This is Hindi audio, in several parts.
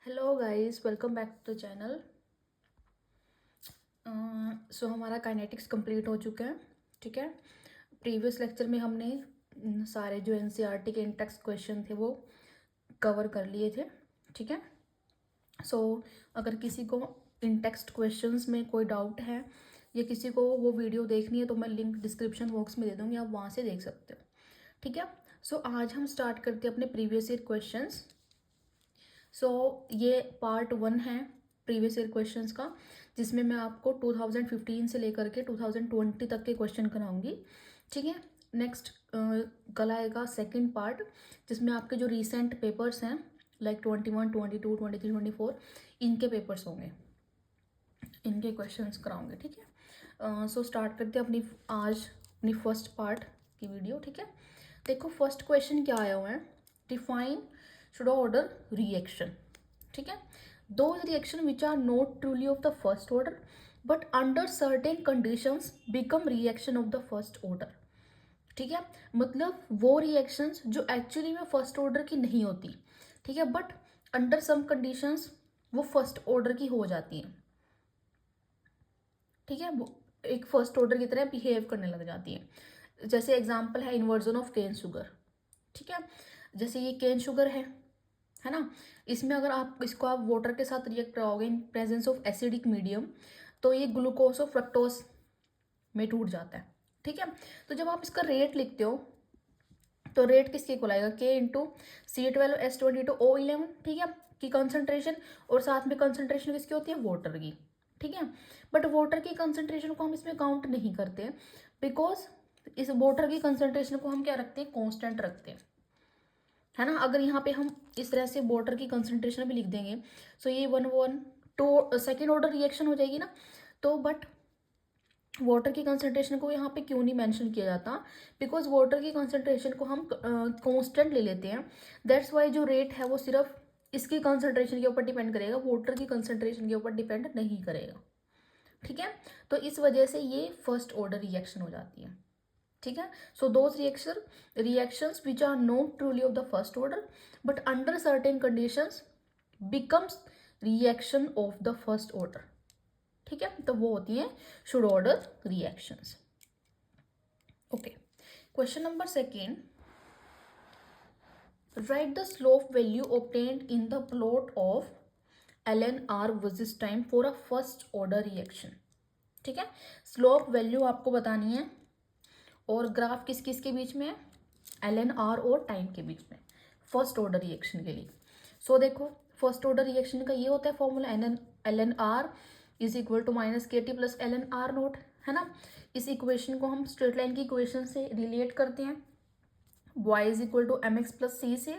Hello guys, welcome back to the channel. So हमारा काइनेटिक्स कंप्लीट हो चुका है। ठीक है, प्रीवियस लेक्चर में हमने सारे जो एनसीईआरटी के इंटेक्स्ट क्वेश्चन थे वो कवर कर लिए थे। ठीक है, सो अगर किसी को इंटेक्स्ट क्वेश्चंस में कोई डाउट है या किसी को वो वीडियो देखनी है तो मैं लिंक डिस्क्रिप्शन बॉक्स में दे दूँगी, आप वहाँ से देख सकते हो। ठीक है, सो आज हम स्टार्ट करते हैं अपने प्रीवियस ईयर क्वेश्चंस। सो ये पार्ट 1 है प्रीवियस ईयर क्वेश्चंस का, जिसमें मैं आपको 2015 से लेकर के 2020 तक के क्वेश्चन कराऊंगी। ठीक है, नेक्स्ट कल आएगा सेकंड पार्ट, जिसमें आपके जो रीसेंट पेपर्स हैं लाइक 21, 22, 23, 24 इनके पेपर्स होंगे, इनके क्वेश्चंस कराऊंगे। ठीक है, सो स्टार्ट करते हैं आज अपनी फर्स्ट पार्ट की वीडियो। ठीक है, देखो फर्स्ट क्वेश्चन क्या आया हुआ है, डिफाइन शुड ऑर्डर रिएक्शन। ठीक है, those reaction which are not truly of the first order but under certain conditions become reaction of the first order. ठीक है, मतलब वो रिएक्शंस जो एक्चुअली में फर्स्ट ऑर्डर की नहीं होती, ठीक है, बट अंडर सम कंडीशंस वो फर्स्ट ऑर्डर की हो जाती हैं। ठीक है, वो एक फर्स्ट ऑर्डर की तरह बिहेव करने लग जाती है। जैसे एग्जांपल है इन्वर्जन ऑफ केन शुगर। ठीक है, जैसे ये केन शुगर है ना, इसमें अगर आप इसको आप वाटर के साथ रिएक्ट कराओगे in presence of acidic medium तो ये ग्लूकोज और फ्रक्टोज में टूट जाता है। ठीक है, तो जब आप इसका रेट लिखते हो तो रेट किसके इक्वल आएगा, के इंटू C12H22O11। ठीक है, की कंसंट्रेशन, और साथ में कंसंट्रेशन किसकी होती है, वाटर की। ठीक है, बट वाटर की कंसंट्रेशन को हम इसमें काउंट नहीं करते बिकॉज इस वाटर की कंसंट्रेशन को हम क्या रखते हैं, कांस्टेंट रखते हैं, है ना। अगर यहाँ पे हम इस तरह से वाटर की कंसंट्रेशन भी लिख देंगे सो ये 1 1 2 सेकेंड ऑर्डर रिएक्शन हो जाएगी ना। तो बट वाटर की कंसंट्रेशन को यहाँ पे क्यों नहीं मेंशन किया जाता, बिकॉज वाटर की कंसंट्रेशन को हम कांस्टेंट ले लेते हैं। दैट्स वाई जो रेट है वो सिर्फ इसकी कंसंट्रेशन के ऊपर डिपेंड करेगा, वाटर की कंसंट्रेशन के ऊपर डिपेंड नहीं करेगा। ठीक है, तो इस वजह से ये फर्स्ट ऑर्डर रिएक्शन हो जाती है। ठीक है, so those reactions which are not truly of the first order but under certain conditions becomes reaction of the first order. ठीक है, तो वो होती है pseudo order reactions. Okay, question number second, write the slope value obtained in the plot of LNR versus time for a first order reaction. ठीक है, स्लोप वैल्यू आपको बतानी है और ग्राफ किस किस के बीच में है, LNR और टाइम के बीच में, फर्स्ट ऑर्डर रिएक्शन के लिए। सो देखो फर्स्ट ऑर्डर रिएक्शन का ये होता है formula, LNR is equal to -KT plus LNR naught, है ना। इस इक्वेशन को हम स्ट्रेट लाइन की इक्वेशन से रिलेट करते हैं, y is equal to MX plus C से।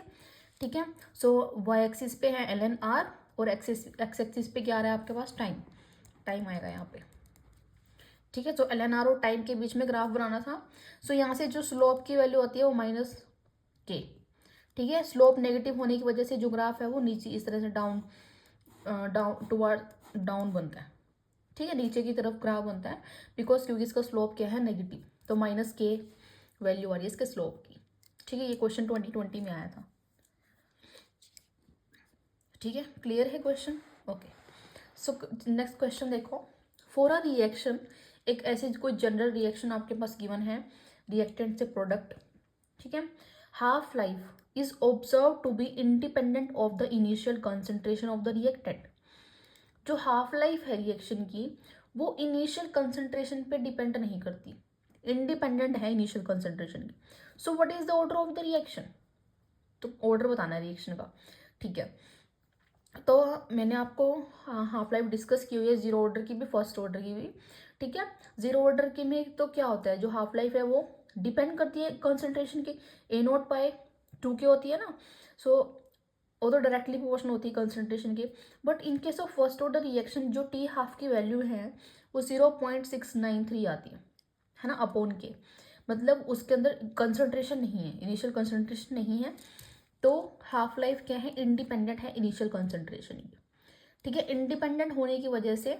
ठीक है, सो y एक्सिस पे है LNR और x एक्सिस पे क्या आ रहा है आपके पास, टाइम, टाइम आएगा यहाँ पे। ठीक है, तो LNR और टाइम के बीच में ग्राफ बनाना था। सो यहाँ से जो स्लोप की वैल्यू होती है वो -K। ठीक है, स्लोप नेगेटिव होने की वजह से जो ग्राफ है वो नीचे इस तरह से डाउन डाउन टुवर्ड डाउन बनता है। ठीक है, नीचे की तरफ ग्राफ बनता है बिकॉज क्योंकि इसका स्लोप क्या है, नेगेटिव, तो -K वैल्यू आ रही है इसके स्लोप की। ठीक है, ये क्वेश्चन 2020 में आया था। ठीक है, क्लियर है question. Okay, so next question देखो, फॉर अ रिएक्शन, एक ऐसे कोई जनरल रिएक्शन आपके पास गिवन है, रिएक्टेंट से प्रोडक्ट। ठीक है, half life is observe to be independent of the initial concentration of the reactant. जो हाफ लाइफ है रिएक्शन की वो इनिशियल कंसंट्रेशन पे डिपेंड नहीं करती, इंडिपेंडेंट है इनिशियल कंसंट्रेशन की। सो what is the order of the reaction, तो ऑर्डर बताना है रिएक्शन का। ठीक है, तो मैंने आपको हाफ लाइफ डिस्कस की हुई है, जीरो ऑर्डर की भी फर्स्ट ऑर्डर की भी। ठीक है, जीरो ऑर्डर के में तो क्या होता है, जो हाफ लाइफ है वो डिपेंड करती है कंसंट्रेशन के, A0/2 की होती है ना। सो वो तो डायरेक्टली प्रोपोर्शनल होती है कंसंट्रेशन के। But in case of first order reaction जो टी हाफ की वैल्यू है वो 0.693 आती है ना, अपॉन के, मतलब उसके अंदर कंसंट्रेशन नहीं है, इनिशियल कंसंट्रेशन नहीं है, तो हाफ लाइफ क्या है, इंडिपेंडेंट है इनिशियल कंसंट्रेशन की। ठीक है, इंडिपेंडेंट होने की वजह से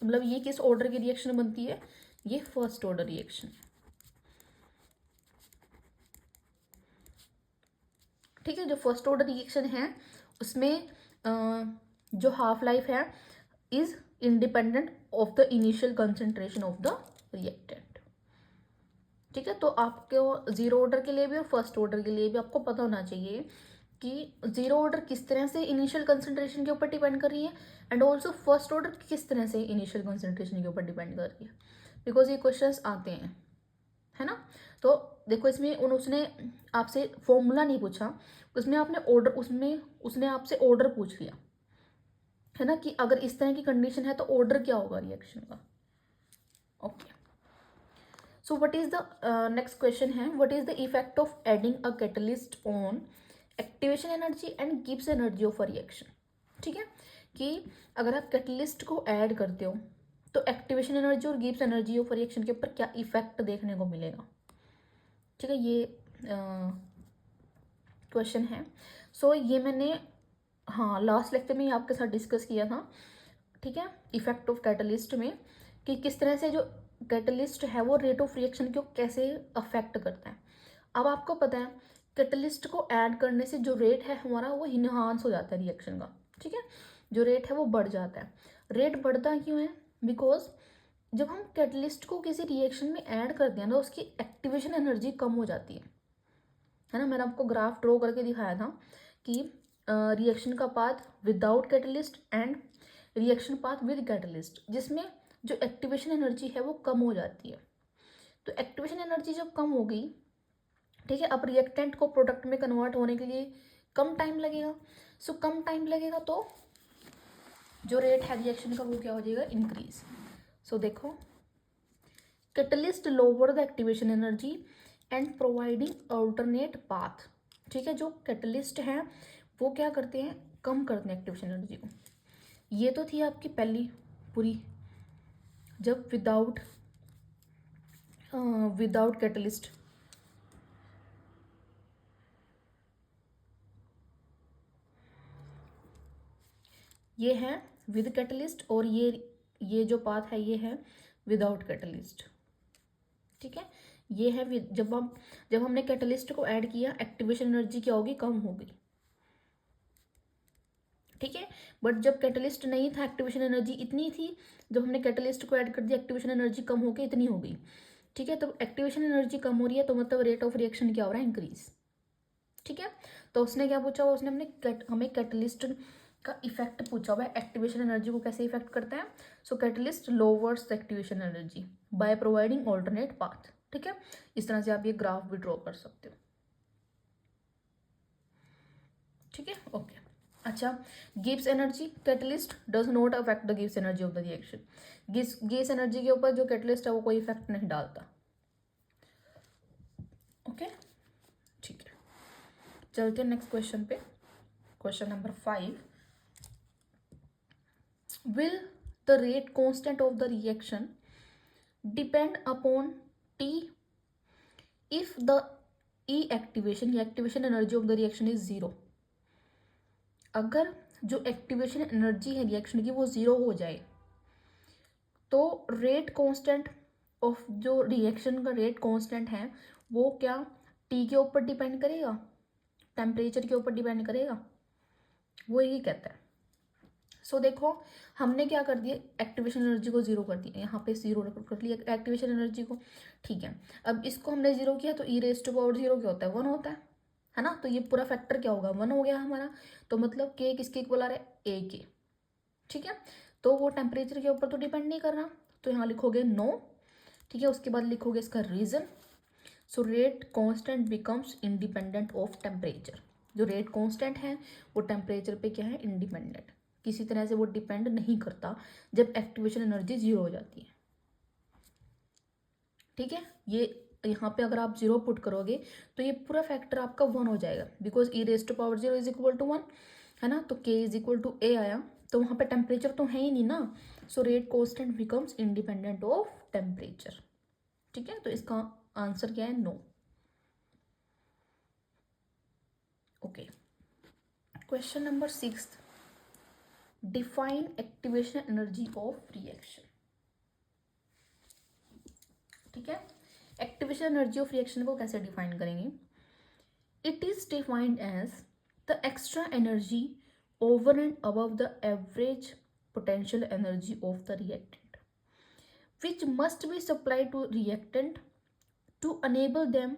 मतलब ये किस ऑर्डर की रिएक्शन बनती है, ये फर्स्ट ऑर्डर रिएक्शन। ठीक है, जो फर्स्ट ऑर्डर रिएक्शन है उसमें जो हाफ लाइफ है is independent of the initial concentration of the reactant. ठीक है, तो आपको जीरो ऑर्डर के लिए भी और फर्स्ट ऑर्डर के लिए भी आपको पता होना चाहिए कि जीरो ऑर्डर किस तरह से इनिशियल कंसंट्रेशन के ऊपर डिपेंड कर रही है एंड ऑल्सो फर्स्ट ऑर्डर किस तरह से इनिशियल कंसंट्रेशन के ऊपर डिपेंड कर रही है, बिकॉज ये क्वेश्चंस आते हैं, है ना। तो देखो इसमें उसने आपसे फॉर्मूला नहीं पूछा, उसमें आपने ऑर्डर, उसमें उसने आपसे ऑर्डर पूछ लिया, है ना, कि अगर इस तरह की कंडीशन है तो ऑर्डर क्या होगा रिएक्शन का। Okay, so what is the next question है, what is the effect of adding a catalyst on activation energy and Gibbs energy of a reaction. ठीक है, कि अगर आप कैटलिस्ट को ऐड करते हो तो एक्टिवेशन एनर्जी और गिब्स एनर्जी ऑफ रिएक्शन के ऊपर क्या इफेक्ट देखने को मिलेगा। ठीक है, ये क्वेश्चन है। सो ये मैंने हाँ लास्ट लेक्चर में ही आपके साथ डिस्कस किया था। ठीक है, इफेक्ट ऑफ कैटलिस्ट में कि किस तरह से जो कैटलिस्ट है वो रेट ऑफ रिएक्शन को कैसे अफेक्ट करता है। अब आपको पता है कैटलिस्ट को ऐड करने से जो रेट है हमारा वो इनहांस हो जाता है रिएक्शन का। ठीक है, जो रेट है वो बढ़ जाता है। रेट बढ़ता क्यों है, बिकॉज जब हम कैटलिस्ट को किसी रिएक्शन में ऐड करते हैं ना उसकी एक्टिवेशन एनर्जी कम हो जाती है ना। मैंने आपको ग्राफ ड्रॉ करके दिखाया था कि रिएक्शन का path without catalyst and reaction path with catalyst, जिसमें जो एक्टिवेशन एनर्जी है वो कम हो जाती है। तो एक्टिवेशन एनर्जी जब कम हो गई, ठीक है, अब रिएक्टेंट को प्रोडक्ट में कन्वर्ट होने के लिए कम टाइम लगेगा। सो कम टाइम लगेगा तो जो रेट है रिएक्शन का वो क्या हो जाएगा, इंक्रीज। सो देखो catalyst lower the activation energy and providing alternate path. ठीक है, जो कैटलिस्ट हैं वो क्या करते हैं, कम करते हैं एक्टिवेशन एनर्जी को। ये तो थी आपकी पहली पूरी, जब विदाउट कैटलिस्ट। ये है विद कैटलिस्ट और ये जो पाथ है ये है विदाउट कैटलिस्ट। ठीक है, ये है जब हमने कैटलिस्ट को ऐड किया एक्टिवेशन एनर्जी क्या होगी, कम होगी। ठीक है, बट जब कैटलिस्ट नहीं था एक्टिवेशन एनर्जी इतनी थी, जब हमने कैटलिस्ट को ऐड कर दिया एक्टिवेशन एनर्जी कम हो गई, इतनी हो गई। ठीक है, तो एक्टिवेशन एनर्जी कम हो रही है तो मतलब रेट ऑफ रिएक्शन क्या हो रहा है, इंक्रीज। ठीक है, तो उसने क्या पूछा हुआ, उसने हमें कैटलिस्ट का इफेक्ट पूछा हुआ है, एक्टिवेशन एनर्जी को कैसे इफेक्ट करता है। So catalyst lowers the activation energy by providing alternate path. ठीक है, इस तरह से आप ये ग्राफ भी ड्रॉ कर सकते हो। ठीक है, ओके। अच्छा, Gibbs energy, catalyst does not affect the Gibbs energy of the reaction. Gibbs energy के ऊपर जो कैटलिस्ट है वो कोई इफेक्ट नहीं डालता। ओके, ठीक है, चलते हैं नेक्स्ट क्वेश्चन पे। Question number 5, will the rate constant of the reaction depend upon T if the E activation या activation energy of the reaction is 0। अगर जो एक्टिवेशन एनर्जी है रिएक्शन की वो 0 हो जाए तो रेट कांस्टेंट ऑफ जो रिएक्शन का रेट कांस्टेंट है वो क्या टी के ऊपर डिपेंड करेगा, टेम्परेचर के ऊपर डिपेंड करेगा, वो यही कहता है। सो देखो हमने क्या कर दिया, एक्टिवेशन एनर्जी को 0 कर दिया, यहाँ पे 0 कर लिया एक्टिवेशन एनर्जी को। ठीक है, अब इसको हमने 0 किया तो ई रेज टू पावर 0 क्या होता है, 1 होता है ना। तो ये पूरा फैक्टर क्या होगा, 1 हो गया हमारा। तो मतलब के किसके इक्वल आ रहा है, ए के। ठीक है, तो वो टेम्परेचर के ऊपर तो डिपेंड नहीं कर रहा, तो यहाँ लिखोगे नो। ठीक है, उसके बाद लिखोगे इसका reason. So rate constant becomes independent of temperature. जो रेट कांस्टेंट है वो टेम्परेचर पे क्या है, इंडिपेंडेंट, किसी तरह से वो डिपेंड नहीं करता जब एक्टिवेशन एनर्जी 0 हो जाती है। ठीक है, ये यहाँ पे अगर आप 0 पुट करोगे तो ये पूरा फैक्टर आपका 1 हो जाएगा, because E raise to power 0 is equal to 1, है ना। तो के इज इक्वल टू ए आया, तो वहाँ पे टेम्परेचर तो है ही नहीं ना। So rate constant becomes independent of temperature. ठीक है, तो इसका आंसर क्या है, no. Okay, question number 6, define activation energy of reaction. ठीक है, एक्टिवेशन एनर्जी ऑफ रिएक्शन को कैसे डिफाइन करेंगे, it is defined as the extra energy over and above the average potential energy of the reactant, which must be supplied to reactant to enable them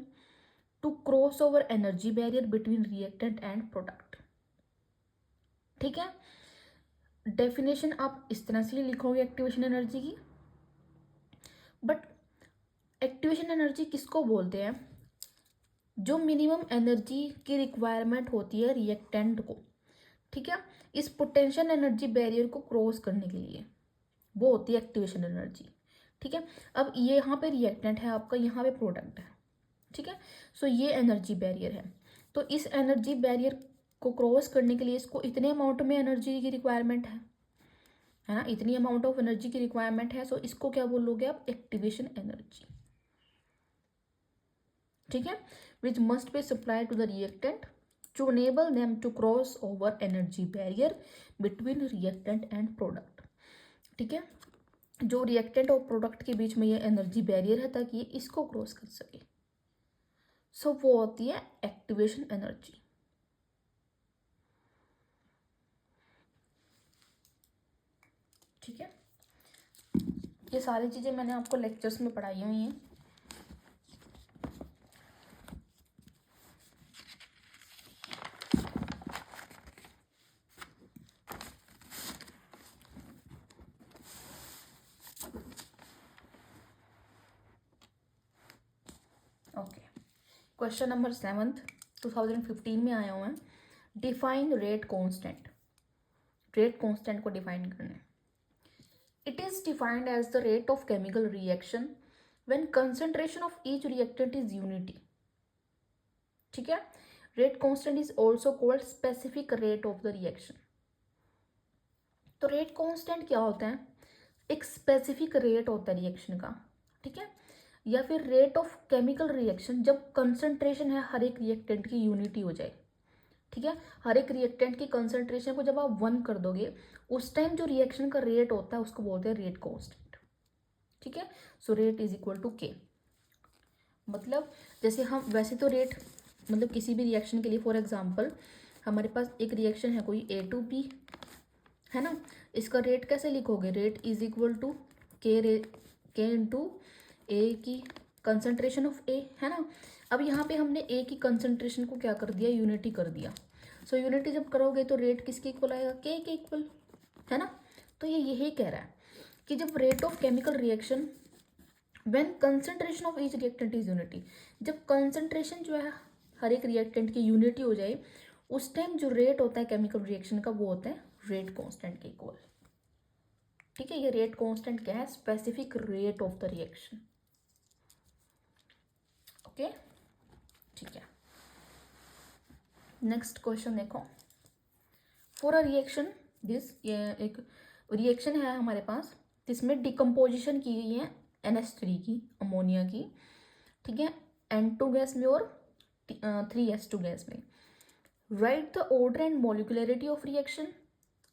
to cross over energy barrier between reactant and product. ठीक है, डेफिनेशन आप इस तरह से लिखोगे एक्टिवेशन एनर्जी की। बट एक्टिवेशन एनर्जी किसको बोलते हैं? जो मिनिमम एनर्जी की रिक्वायरमेंट होती है रिएक्टेंट को, ठीक है, इस पोटेंशियल एनर्जी बैरियर को क्रॉस करने के लिए, वो होती है एक्टिवेशन एनर्जी। ठीक है, अब ये यहाँ पे रिएक्टेंट है आपका, यहाँ पे प्रोडक्ट है। ठीक है, सो ये एनर्जी बैरियर है। तो इस एनर्जी बैरियर को क्रॉस करने के लिए इसको इतने अमाउंट में एनर्जी की रिक्वायरमेंट है ना, इतनी अमाउंट ऑफ एनर्जी की रिक्वायरमेंट है। सो इसको क्या बोलोगे आप? Activation energy. ठीक है, which must be supplied to the reactant to enable them to cross over energy barrier between reactant and product। ठीक है, जो रिएक्टेंट और प्रोडक्ट के बीच में ये एनर्जी बैरियर है ताकि ये इसको क्रॉस कर सके। सो वो होती है एक्टिवेशन एनर्जी। ठीक है, ये सारी चीज़ें मैंने आपको लेक्चर्स में पढ़ाई हुई हैं। ओके, क्वेश्चन नंबर 7 2015 में आया हुआ है। Define rate constant. Rate constant को डिफाइन करना है। It is defined as the rate of chemical reaction when concentration of each reactant is unity. ठीक है, rate constant is also called specific rate of the reaction. तो रेट कांस्टेंट क्या होता है? एक स्पेसिफिक रेट होता है रिएक्शन का। ठीक है, या फिर रेट ऑफ केमिकल रिएक्शन जब कंसंट्रेशन है हर एक रिएक्टेंट की यूनिटी हो जाए। ठीक है, हर एक रिएक्टेंट की कंसंट्रेशन को जब आप 1 कर दोगे उस टाइम जो रिएक्शन का रेट होता है उसको बोलते हैं रेट कांस्टेंट। ठीक है, so rate is equal to K. मतलब जैसे हम वैसे तो रेट मतलब किसी भी रिएक्शन के लिए, फॉर एग्जांपल हमारे पास एक रिएक्शन है कोई A to B, है ना, इसका रेट कैसे लिखोगे? रेट इज इक्वल टू के इंटू ए की कंसंट्रेशन ऑफ ए, है ना। अब यहाँ पे हमने ए की कंसंट्रेशन को क्या कर दिया? यूनिटी कर दिया। सो यूनिटी जब करोगे तो रेट किसके इक्वल आएगा? के इक्वल, है ना। तो ये यही कह रहा है कि जब rate of chemical reaction when concentration of each reactant is unity, जब कंसंट्रेशन जो है हर एक रिएक्टेंट की यूनिटी हो जाए उस टाइम जो रेट होता है केमिकल रिएक्शन का वो होता है रेट कांस्टेंट के इक्वल। ठीक है, ये रेट कांस्टेंट क्या है? Specific rate of the reaction. Okay, ठीक है। नेक्स्ट क्वेश्चन देखो। फॉर अ रिएक्शन दिस, ये एक रिएक्शन है हमारे पास जिसमें डिकम्पोजिशन की गई है NH3 की, अमोनिया की। ठीक है, N2 गैस में और 3S2 गैस में। Right the order and molecularity of reaction.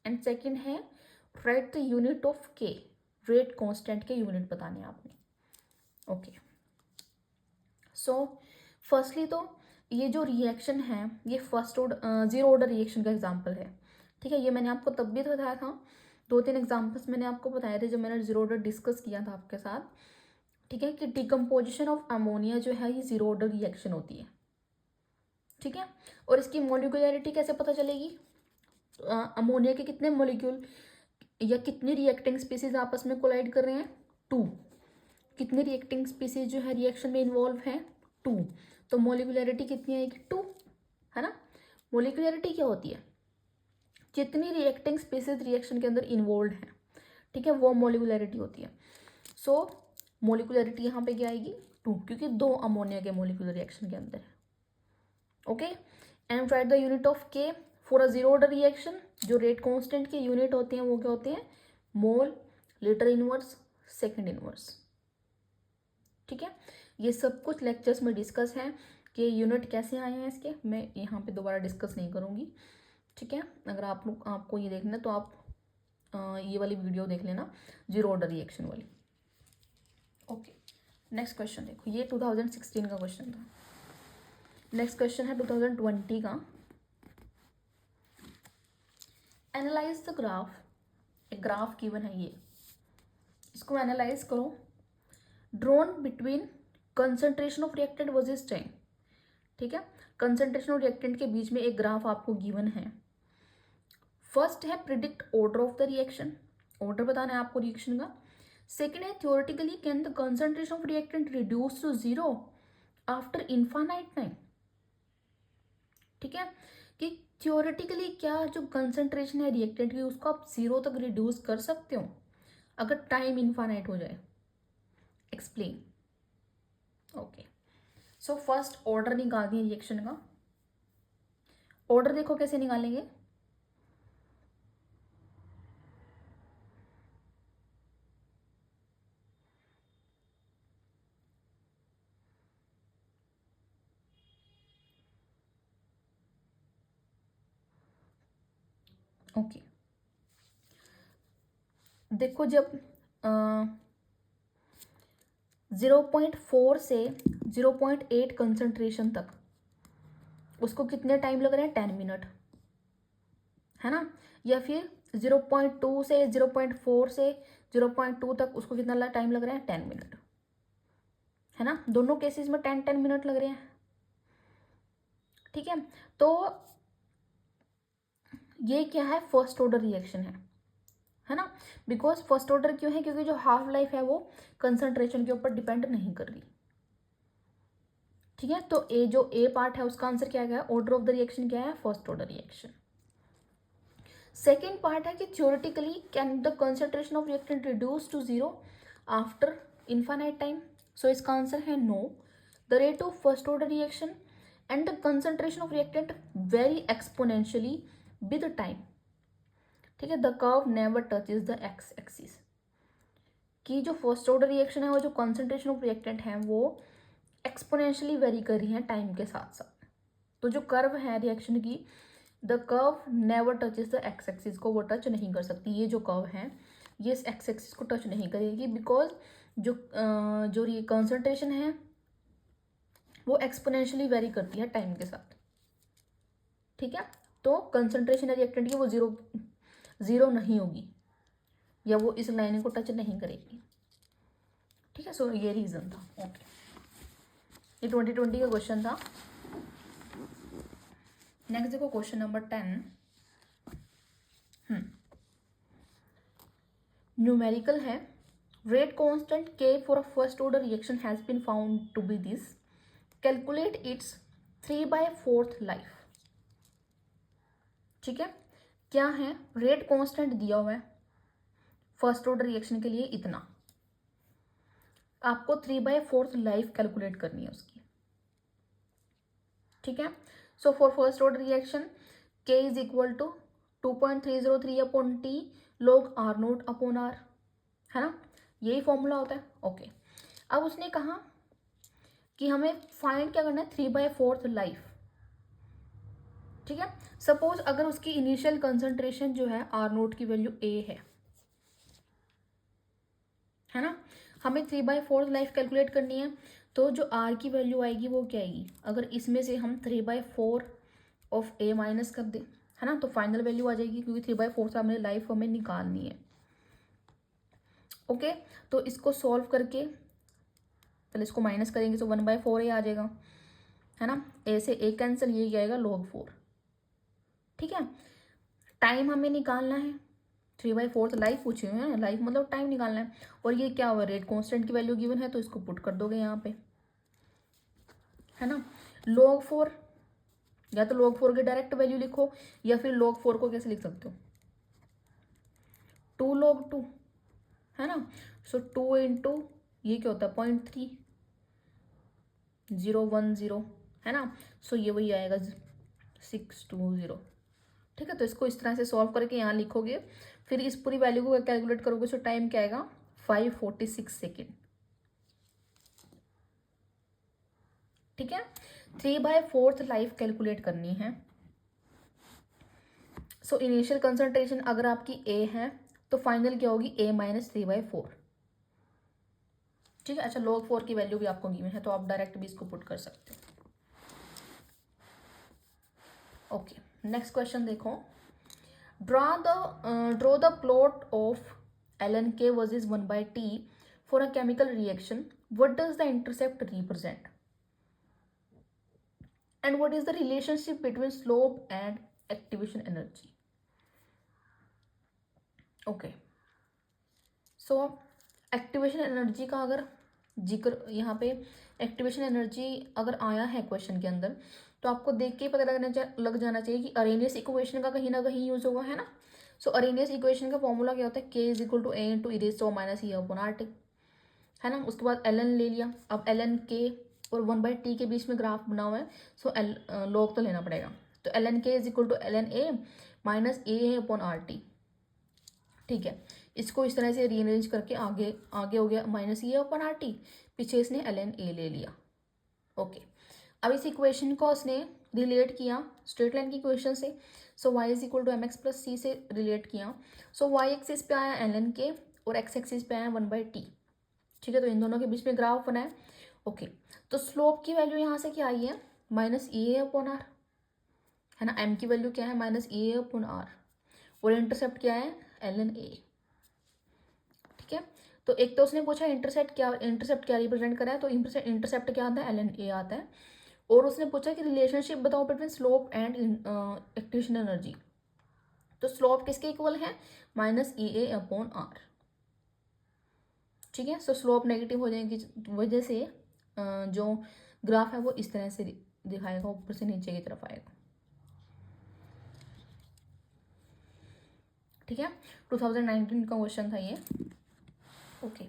And second है राइट द यूनिट ऑफ के। रेट कांस्टेंट के यूनिट बताने हैं आपने। ओके, सो फर्स्टली तो ये जो रिएक्शन है ये first order zero order reaction का एग्जांपल है। ठीक है, ये मैंने आपको तब भी बताया था, 2-3 एग्जांपल्स मैंने आपको बताए थे जब मैंने जीरो ऑर्डर डिस्कस किया था आपके साथ। ठीक है, कि डिकम्पोजिशन ऑफ अमोनिया जो है ये जीरो ऑर्डर रिएक्शन होती है। ठीक है, और इसकी मॉलिक्यूलरिटी कैसे पता चलेगी? अमोनिया के कितने मॉलिक्यूल या कितने रिएक्टिंग स्पीसीज आपस में कोलाइड कर रहे हैं? 2। कितने रिएक्टिंग स्पीसीज जो है रिएक्शन में इन्वॉल्व हैं? 2। तो मॉलिक्यूलरिटी कितनी आएगी? 2, है ना। मॉलिक्यूलरिटी क्या होती है? जितनी रिएक्टिंग स्पीसीज रिएक्शन के अंदर इन्वॉल्व हैं, ठीक है, वो मॉलिक्यूलरिटी होती है। सो मॉलिक्यूलरिटी यहाँ पे क्या आएगी? 2, क्योंकि 2 अमोनिया के मॉलिक्यूलर रिएक्शन के अंदर है। Okay, and write the unit of k for a zero order reaction. जो रेट कांस्टेंट के यूनिट होते हैं वो क्या होते हैं? Mole, litre inverse, second inverse. ठीक है, ये सब कुछ लेक्चर्स में डिस्कस है कि यूनिट कैसे आए हैं इसके, मैं यहाँ पे दोबारा डिस्कस नहीं करूँगी। ठीक है, अगर आप लोग आपको ये देखना है तो आप ये वाली वीडियो देख लेना, जीरो ऑर्डर रिएक्शन वाली। ओके, नेक्स्ट क्वेश्चन देखो, ये 2016 का क्वेश्चन था। नेक्स्ट क्वेश्चन है 2020 का। एनालाइज द ग्राफ, एक ग्राफ गिवन है ये, इसको एनालाइज करो। Drawn between concentration of reactant versus time, ठीक है, कंसंट्रेशन और रिएक्टेंट के बीच में एक ग्राफ आपको गिवन है। फर्स्ट है predict order of the reaction, order बताना है आपको रिएक्शन का। सेकेंड है theoretically can the concentration of reactant reduce to zero after infinite time, ठीक है, कि थ्योरेटिकली क्या जो कंसंट्रेशन है रिएक्टेंट की उसको आप जीरो तक रिड्यूस कर सकते हो अगर टाइम इनफाइनाइट हो जाए। Explain. Okay, so first order निकाल दिए रिएक्शन का। ऑर्डर देखो कैसे निकालेंगे। ओके, देखो जब 0.4 से 0.8 कंसंट्रेशन तक उसको कितने टाइम लग रहे हैं, 10 मिनट, है ना। या फिर 0.2 से 0.4 से 0.2 तक उसको कितना टाइम लग रहा है, 10 मिनट, है ना। दोनों केसेस में 10 मिनट लग रहे हैं, ठीक है। तो ये क्या है, फर्स्ट ऑर्डर रिएक्शन है ना। बिकॉज फर्स्ट ऑर्डर क्यों है, क्योंकि जो हाफ लाइफ है वो कंसंट्रेशन के ऊपर डिपेंड नहीं कर रही, ठीक है। तो ए जो ए पार्ट है उसका आंसर क्या गया, ऑर्डर ऑफ द रिएक्शन क्या है, first order reaction. Second part है कि theoretically can the concentration of reactant reduce to zero after infinite time, so इसका आंसर है no. The rate of first order reaction and the concentration of reactant very exponentially with time, ठीक है। The curve never touches the x axis, कि जो फर्स्ट ऑर्डर रिएक्शन है वो जो कंसंट्रेशन ऑफ रिएक्टेंट है वो एक्सपोनेंशियली वेरी कर रही है टाइम के साथ साथ। तो जो कर्व है रिएक्शन की, the curve never touches the x axis, को वो टच नहीं कर सकती। ये जो कर्व है ये इस एक्स एक्सिस को टच नहीं करेगी, बिकॉज जो जो कंसंट्रेशन है वो एक्सपोनेंशियली वेरी करती है टाइम के साथ, ठीक है। तो कंसंट्रेशन है रिएक्टेंट की वो जीरो नहीं होगी, या वो इस लाइन को टच नहीं करेगी, ठीक है। सो ये रीजन था। ओके, ये 2020 का क्वेश्चन था। नेक्स्ट देखो क्वेश्चन नंबर 10, न्यूमेरिकल है। रेट कांस्टेंट के for a first order reaction has been found to be this, calculate its 3/4 life, ठीक है। क्या है, रेट कांस्टेंट दिया हुआ है फर्स्ट ऑर्डर रिएक्शन के लिए इतना, आपको 3/4 लाइफ कैलकुलेट करनी है उसकी, ठीक है। So for first order reaction k is equal to 2.303 upon t log R0 upon R, है ना, यही फॉर्मूला होता है। ओके, अब उसने कहा कि हमें फाइंड क्या करना है, 3/4 लाइफ, ठीक है। सपोज अगर उसकी इनिशियल कंसंट्रेशन जो है R0 की वैल्यू A है ना, हमें 3/4 लाइफ कैलकुलेट करनी है। तो जो R की वैल्यू आएगी वो क्या आएगी, अगर इसमें से हम 3/4 ऑफ A माइनस कर दें, है ना, तो फाइनल वैल्यू आ जाएगी, क्योंकि 3/4 से हमें लाइफ हमें निकालनी है। ओके, तो इसको सॉल्व करके पहले इसको माइनस करेंगे तो 1/4 ही आ जाएगा, है ना। ए से ए कैंसिल, ये जाएगा log 4, ठीक है। टाइम हमें निकालना है, 3/4 लाइफ पूछी हुई है, लाइफ मतलब टाइम निकालना है। और ये क्या हुआ, रेट कांस्टेंट की वैल्यू गिवन है तो इसको पुट कर दोगे यहाँ पे, है ना। log 4, या तो log 4 की डायरेक्ट वैल्यू लिखो, या फिर log 4 को कैसे लिख सकते हो, 2 log 2, है ना। सो 2 इंटू ये क्या होता है 0.3010, है ना। सो ये वही आएगा 620, ठीक है। तो इसको इस तरह से सॉल्व करके यहाँ लिखोगे, फिर इस पूरी वैल्यू को कैलकुलेट करोगे, सो टाइम क्या आएगा 546 सेकेंड, ठीक है। 3/4 लाइफ कैलकुलेट करनी है। सो इनिशियल कंसंट्रेशन अगर आपकी ए है तो फाइनल क्या होगी, A माइनस 3/4, ठीक है। अच्छा, log 4 की वैल्यू भी आपको गिवन है तो आप डायरेक्ट भी इसको पुट कर सकते हो। ओके, नेक्स्ट क्वेश्चन देखो। Draw the plot of ln k versus 1 by t for a chemical reaction. What does the intercept represent? And what is the relationship between slope and activation energy? Okay, so activation energy का अगर जिक्र यहाँ पे एक्टिवेशन एनर्जी अगर आया है क्वेश्चन के अंदर, तो आपको देख के ही पता लग जाना चाहिए कि अरेनियस इक्वेशन का कहीं ना कहीं यूज होगा, है ना। सो अरेनियस इक्वेशन का फॉर्मूला क्या होता है, K is equal to A into e raise to minus E upon R T, है ना। उसके बाद एल एन ले लिया, अब एल एन के और 1 बाई टी के बीच में ग्राफ बना हुआ है, सो एल लॉग तो लेना पड़ेगा। तो L N K is equal to L N A minus A upon R T, ठीक है। इसको इस तरह से रीअरेंज करके आगे आगे हो गया minus A upon R T, पीछे इसने एल एन ए ले लिया। ओके, अब इस इक्वेशन को उसने रिलेट किया स्ट्रेट लाइन की इक्वेशन से, so y is equal to m x plus c से रिलेट किया। सो वाई एक्सिस पे आया एल एन के और एक्स एक्सिस पे आया 1 बाई टी, ठीक है। तो इन दोनों के बीच में ग्राफ बना है। ओके, तो स्लोप की वैल्यू यहाँ से क्या आई है, माइनस ए अपॉन आर, है ना। एम की वैल्यू क्या है, माइनस ए अपॉन आर, और इंटरसेप्ट क्या है, एल एन ए, ठीक है। तो एक तो उसने पूछा इंटरसेप्ट क्या रिप्रेजेंट करा है, तो इंटरसेप्ट क्या आता है, एल एन ए आता है। और उसने पूछा कि रिलेशनशिप बताओ between slope and activation energy, तो स्लोप किसके इक्वल है, minus E A upon R, ठीक है। सो स्लोप नेगेटिव हो जाने की वजह से जो ग्राफ है वो इस तरह से दिखाएगा, ऊपर से नीचे की तरफ आएगा, ठीक है। 2019 का क्वेश्चन था ये। ओके,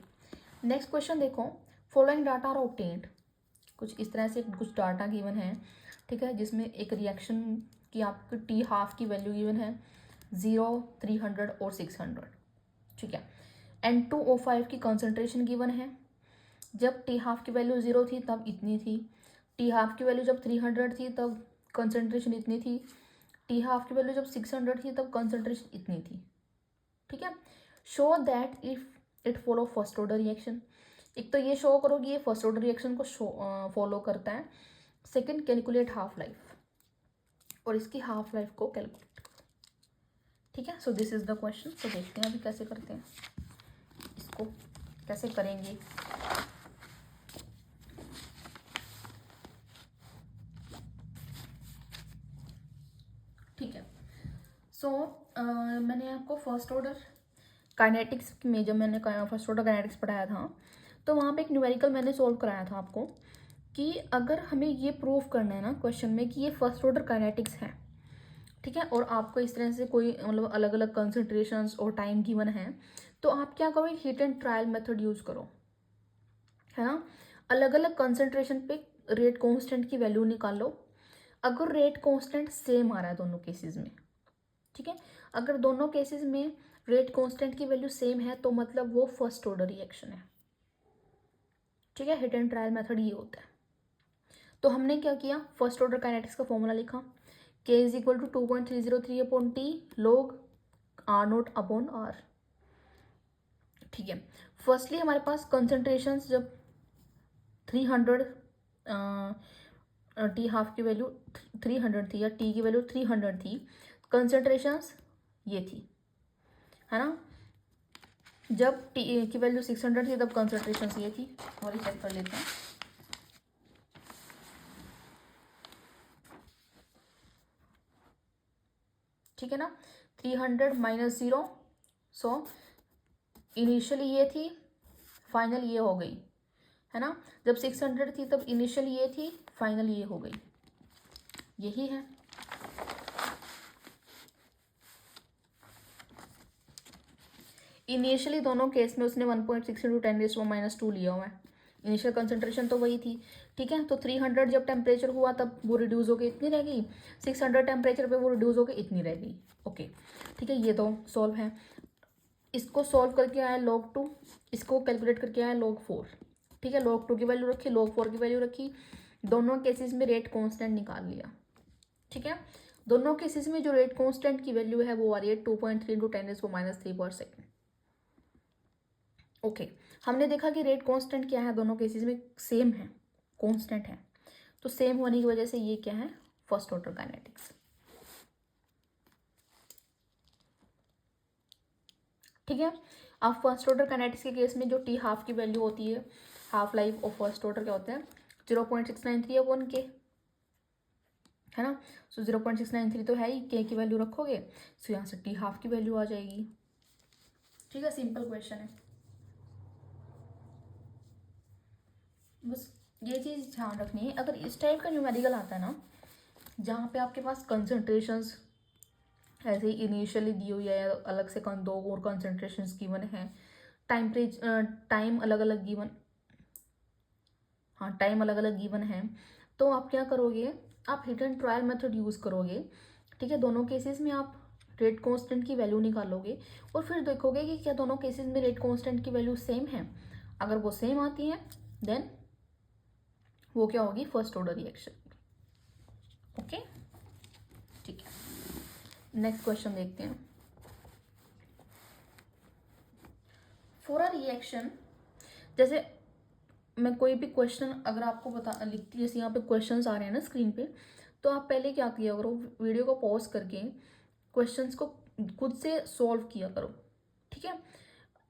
नेक्स्ट क्वेश्चन देखो, फॉलोइंग डाटा आर ऑब्टेन्ड, कुछ इस तरह से कुछ डाटा गिवन है, ठीक है, जिसमें एक रिएक्शन की आपकी टी हाफ की वैल्यू गिवन है 0, 300 और 600, ठीक है। N2O5 की कंसंट्रेशन गिवन है, जब टी हाफ की वैल्यू 0 थी तब इतनी थी, टी हाफ की वैल्यू जब 300 थी तब कंसंट्रेशन इतनी थी, टी हाफ की वैल्यू जब 600 थी तब कंसंट्रेशन इतनी थी, ठीक है। Show that if it follow first order reaction, एक तो ये शो करो कि ये फर्स्ट ऑर्डर रिएक्शन को फॉलो करता है। सेकंड, कैलकुलेट हाफ लाइफ, और इसकी हाफ लाइफ को कैलकुलेट करो, ठीक है। So this is the question. तो देखते हैं अभी कैसे करते हैं इसको, कैसे करेंगे। ठीक है, सो मैंने आपको फर्स्ट ऑर्डर काइनेटिक्स में, जब मैंने फर्स्ट ऑर्डर काइनेटिक्स पढ़ाया था, तो वहाँ पे एक न्यूमेरिकल मैंने सॉल्व कराया था आपको कि अगर हमें ये प्रूफ करना है ना क्वेश्चन में कि ये फर्स्ट ऑर्डर काइनेटिक्स है, ठीक है, और आपको इस तरह से कोई मतलब अलग अलग कंसंट्रेशंस और टाइम गिवन है, तो आप क्या करो, heat and trial method use करो, है ना। अलग अलग कंसंट्रेशन पे रेट कांस्टेंट की वैल्यू निकालो। अगर रेट कांस्टेंट सेम आ रहा है दोनों केसेस में, ठीक है, अगर दोनों केसेस में रेट कांस्टेंट की वैल्यू सेम है तो मतलब वो फर्स्ट ऑर्डर रिएक्शन है, ठीक है। हिट एंड ट्रायल मेथड ये होता है। तो हमने क्या किया, फर्स्ट ऑर्डर काइनेटिक्स का फॉर्मूला लिखा, K is equal to 2.303 upon T log R naught upon R, ठीक है। फर्स्टली हमारे पास कंसंट्रेशन जब 300 टी हाफ की वैल्यू 300 थी या टी की वैल्यू 300 थी, कंसंट्रेशंस ये थी, है ना। जब टी की वैल्यू 600 थी तब कंसंट्रेशंस ये थी, और चेक कर लेते हैं। ठीक है ना, 300 माइनस 0, सो इनिशियली ये थी, फाइनल ये हो गई, है ना। जब 600 थी तब इनिशियल ये थी, फाइनल ये हो गई, यही है। इनिशियली दोनों केस में उसने 1.6 इंटू 10⁻² लिया हुआ है, इनिशियल कंसंट्रेशन तो वही थी, ठीक है। तो 300 जब टेम्परेचर हुआ तब वो रिड्यूस होकर इतनी रह गई, 600 टेम्परेचर पे वो रिड्यूस होकर इतनी रह गई, ओके, ठीक है। ये तो सॉल्व है, इसको सॉल्व करके आया log 2, इसको कैलकुलेट करके आया log 4, ठीक है। log 2 की वैल्यू रखी, log 4 की वैल्यू रखी, दोनों केसेस में रेट कांस्टेंट निकाल लिया, ठीक है। दोनों केसेस में जो रेट कांस्टेंट की वैल्यू है वो आ रही है 2.3 इंटू 10⁻³ पर सेकेंड, ओके। हमने देखा कि रेट कांस्टेंट क्या है, दोनों केसेस में सेम है, कांस्टेंट है, तो सेम होने की वजह से ये क्या है, फर्स्ट ऑर्डर काइनेटिक्स। ठीक है। अब फर्स्ट ऑर्डर काइनेटिक्स के केस में जो टी हाफ की वैल्यू होती है, half life of first order क्या होता है 0.693 अपॉन के, है ना। सो 0.693 तो है ही, के की वैल्यू रखोगे सो यहाँ से टी हाफ की वैल्यू आ जाएगी। ठीक है, सिंपल क्वेश्चन है। बस ये चीज़ ध्यान रखनी है, अगर इस टाइप का न्यूमेरिकल आता है ना जहाँ पे आपके पास कंसंट्रेशंस ऐसे ही इनिशियली दी हुई है, अलग से दो और कंसंट्रेशंस गिवन है, टाइम अलग अलग गिवन, हाँ टाइम अलग अलग गिवन है, तो आप क्या करोगे, आप hit and trial method use करोगे। ठीक है, दोनों केसेस में आप रेट कांस्टेंट की वैल्यू निकालोगे और फिर देखोगे कि क्या दोनों केसेस में रेट कांस्टेंट की वैल्यू सेम है। अगर वो सेम आती है देन वो क्या होगी, फर्स्ट ऑर्डर रिएक्शन। ओके, ठीक है, नेक्स्ट क्वेश्चन देखते हैं। फॉर अ रिएक्शन, जैसे मैं कोई भी क्वेश्चन अगर आपको बता लिखती, जैसे यहाँ पे क्वेश्चंस आ रहे हैं ना स्क्रीन पे, तो आप पहले क्या किया करो, वीडियो को पॉज करके क्वेश्चंस को खुद से सॉल्व किया करो। ठीक है,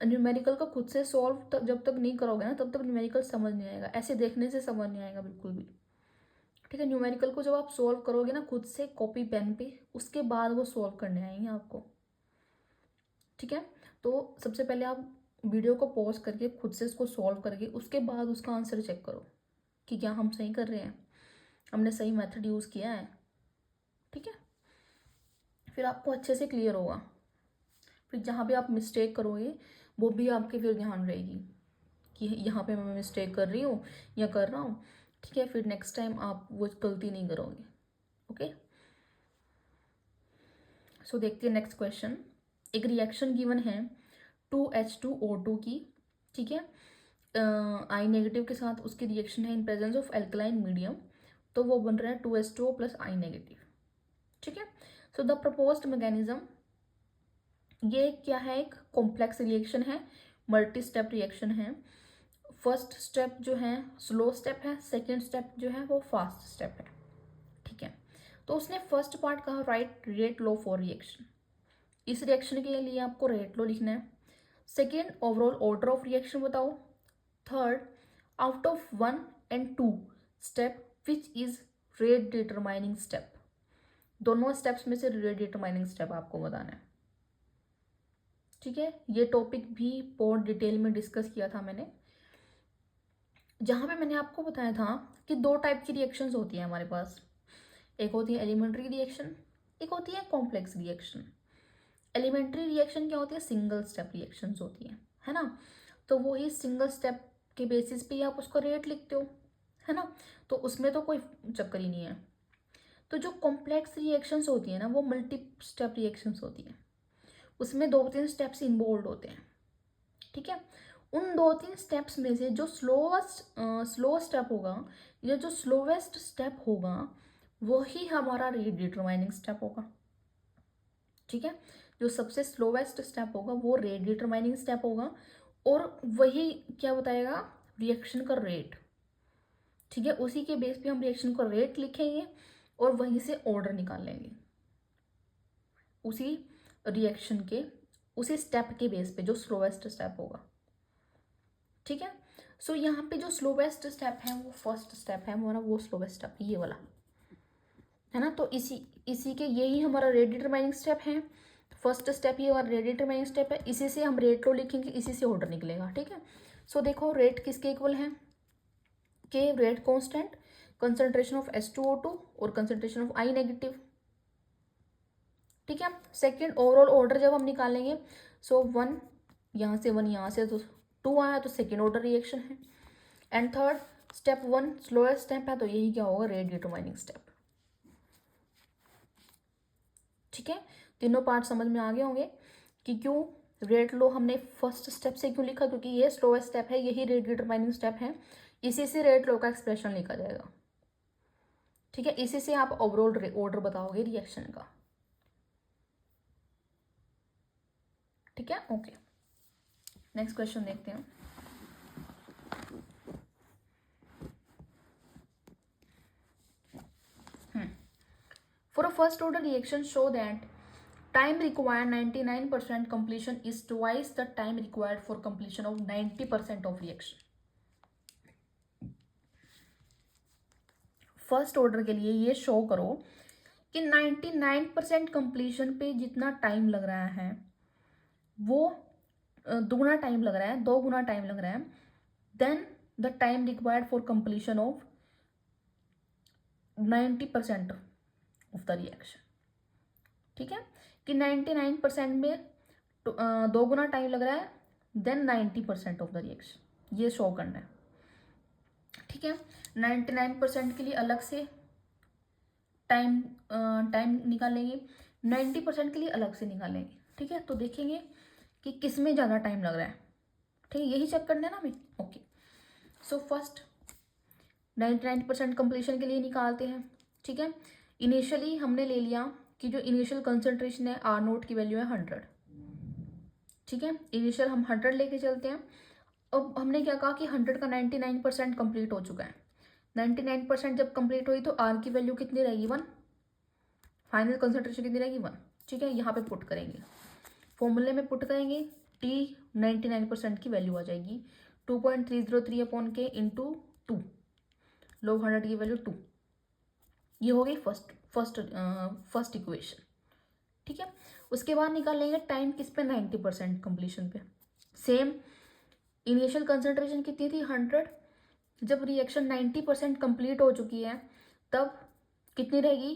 न्यूमेरिकल को खुद से सॉल्व तक जब तक नहीं करोगे ना तब तक न्यूमेरिकल समझ नहीं आएगा, ऐसे देखने से समझ नहीं आएगा बिल्कुल भी। ठीक है, न्यूमेरिकल को जब आप सॉल्व करोगे ना खुद से कॉपी पेन पे, उसके बाद वो सॉल्व करने आएंगे आपको। ठीक है, तो सबसे पहले आप वीडियो को पॉज करके खुद से इसको सॉल्व करके उसके बाद उसका आंसर चेक करो कि क्या हम सही कर रहे हैं, हमने सही मेथड यूज़ किया है। ठीक है, फिर आपको अच्छे से क्लियर होगा, फिर जहाँ भी आप मिस्टेक करोगे वो भी आपके फिर ध्यान रहेगी कि यहाँ पे मैं मिस्टेक कर रही हूँ या कर रहा हूँ। ठीक है, फिर नेक्स्ट टाइम आप वो गलती नहीं करोगे। ओके, सो देखते हैं नेक्स्ट क्वेश्चन। एक रिएक्शन गिवन है 2H2O2 की। ठीक है, आई नेगेटिव के साथ उसकी रिएक्शन है in presence of alkaline medium, तो वो बन रहा है 2H2O प्लस आई नेगेटिव। ठीक है, सो द प्रपोज्ड मैकेनिज्म, ये क्या है, एक कॉम्प्लेक्स रिएक्शन है, मल्टी स्टेप रिएक्शन है। फर्स्ट स्टेप जो है स्लो स्टेप है, सेकेंड स्टेप जो है वो फास्ट स्टेप है। ठीक है, तो उसने फर्स्ट पार्ट कहा write rate law for reaction, इस रिएक्शन के लिए आपको रेट लो लिखना है। Second overall order of reaction बताओ। Third out of 1 and 2 step which is rate determining step, दोनों स्टेप्स में से रेट डिटरमाइनिंग स्टेप आपको बताना है। ठीक है, ये टॉपिक भी बहुत डिटेल में डिस्कस किया था मैंने, जहाँ पे मैंने आपको बताया था कि दो टाइप की रिएक्शंस होती है हमारे पास, एक होती है एलिमेंट्री रिएक्शन, एक होती है कॉम्प्लेक्स रिएक्शन। एलिमेंट्री रिएक्शन क्या होती है, सिंगल स्टेप रिएक्शंस होती है ना, तो वो ही सिंगल स्टेप के बेसिस पे ही आप उसका रेट लिखते हो, है ना, तो उसमें तो कोई चक्कर ही नहीं है। तो जो कॉम्प्लेक्स रिएक्शंस होती है ना वो मल्टी स्टेप रिएक्शंस होती है, उसमें 2-3 स्टेप्स इन्वॉल्व होते हैं। ठीक है, उन 2-3 स्टेप्स में से जो स्लो स्टेप होगा या जो स्लोवेस्ट स्टेप होगा वही हमारा रेट डिटरमाइनिंग स्टेप होगा। ठीक है, जो सबसे स्लोवेस्ट स्टेप होगा वो रेट डिटरमाइनिंग स्टेप होगा और वही क्या बताएगा, रिएक्शन का रेट। ठीक है, उसी के बेस पे हम रिएक्शन का रेट लिखेंगे और वहीं से ऑर्डर निकाल लेंगे, उसी रिएक्शन के उसी स्टेप के बेस पे जो स्लोवेस्ट स्टेप होगा। ठीक है, सो यहाँ पे जो स्लोवेस्ट स्टेप है वो फर्स्ट स्टेप है हमारा, वो स्लोवेस्ट स्टेप ये वाला है ना, तो इसी के यही हमारा रेट डिटरमाइनिंग स्टेप है। फर्स्ट स्टेप ये हमारा रेट डिटरमाइनिंग स्टेप है, इसी से हम रेट लो लिखेंगे, इसी से ऑर्डर निकलेगा। ठीक है, सो देखो रेट किसके इक्वल है, के rate constant, concentration of H2O2 और कंसंट्रेशन ऑफ आई नेगेटिव। ठीक है, सेकेंड ओवरऑल ऑर्डर जब हम निकालेंगे सो 1 यहाँ से 1 यहाँ से तो 2 आया तो सेकेंड ऑर्डर रिएक्शन है, and third step 1 slowest step है तो यही क्या होगा, रेट डिटरमाइनिंग स्टेप। ठीक है, तीनों पार्ट समझ में आ गए होंगे कि क्यों रेट लो हमने फर्स्ट स्टेप से क्यों लिखा, क्योंकि ये स्लोएस्ट स्टेप है, यही रेट डिटरमाइनिंग स्टेप है, इसी से रेट लो का एक्सप्रेशन लिखा जाएगा। ठीक है, इसी से आप ओवरऑल ऑर्डर बताओगे रिएक्शन का। ठीक है, ओके, नेक्स्ट क्वेश्चन देखते हैं। For a first order reaction, show that time required 99% completion is twice the time required for completion of 90% of reaction. First order के लिए ये शो करो कि 99% कंप्लीशन पे जितना टाइम लग रहा है वो दुगना टाइम लग रहा है, 2 गुना टाइम लग रहा है then the time required for completion of 90% of the reaction. ठीक है कि 99% में 2 गुना टाइम लग रहा है देन 90% ऑफ द रिएक्शन, ये शो करना है. ठीक है 99% के लिए अलग से टाइम निकालेंगे, 90% के लिए अलग से निकालेंगे. ठीक है तो देखेंगे कि किस में ज़्यादा टाइम लग रहा है. ठीक है यही चेक करना है ना हमें. ओके सो फर्स्ट 99% कंप्लीशन के लिए निकालते हैं. ठीक है इनिशियली हमने ले लिया कि जो इनिशियल कंसंट्रेशन है आर नोट की वैल्यू है 100. ठीक है इनिशियल हम 100 लेके चलते हैं. अब हमने क्या कहा कि 100 का 99% कंप्लीट हो चुका है. 99% जब कंप्लीट हुई तो आर की वैल्यू कितनी रहेगी 1. फाइनल कंसंट्रेशन कितनी रहेगी 1. ठीक है यहाँ पे पुट करेंगे, फॉर्मूले में पुट करेंगे टी 99% की वैल्यू आ जाएगी 2.303 अपॉन के इंटू 2 log 100 की वैल्यू 2. ये हो गई फर्स्ट इक्वेशन. ठीक है उसके बाद निकाल लेंगे टाइम किस पे 90% कंप्लीशन पे. सेम इनिशियल कंसंट्रेशन कितनी थी 100. जब रिएक्शन 90% कंप्लीट हो चुकी है तब कितनी रहेगी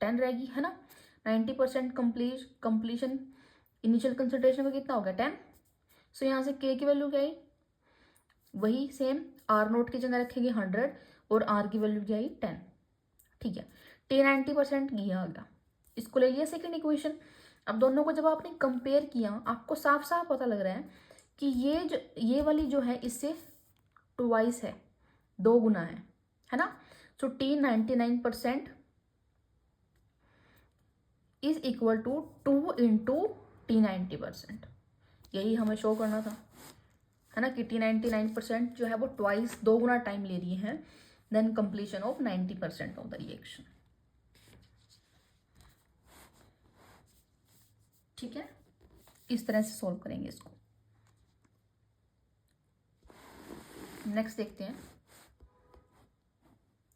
10 रहेगी है ना. 90% कंप्लीशन इनिशियल कंसंट्रेशन में कितना हो गया 10. सो यहाँ से के की वैल्यू क्या आई वही सेम आर नोट की जगह रखेंगे 100 और आर की वैल्यू क्या आई 10. ठीक है टी 90% ये आ गया. इसको ले लिया सेकेंड इक्वेशन. अब दोनों को जब आपने कंपेयर किया आपको साफ साफ पता लग रहा है कि ये वाली जो है इससे ट्वाइस है, 2 गुना है ना. So t 99% is equal to 2 into t 90%. यही हमें शो करना था है ना कि टी 99% जो है वो ट्वाइस 2 गुना टाइम ले रही है then completion of 90% of the reaction. ठीक है इस तरह से सॉल्व करेंगे इसको. नेक्स्ट देखते हैं.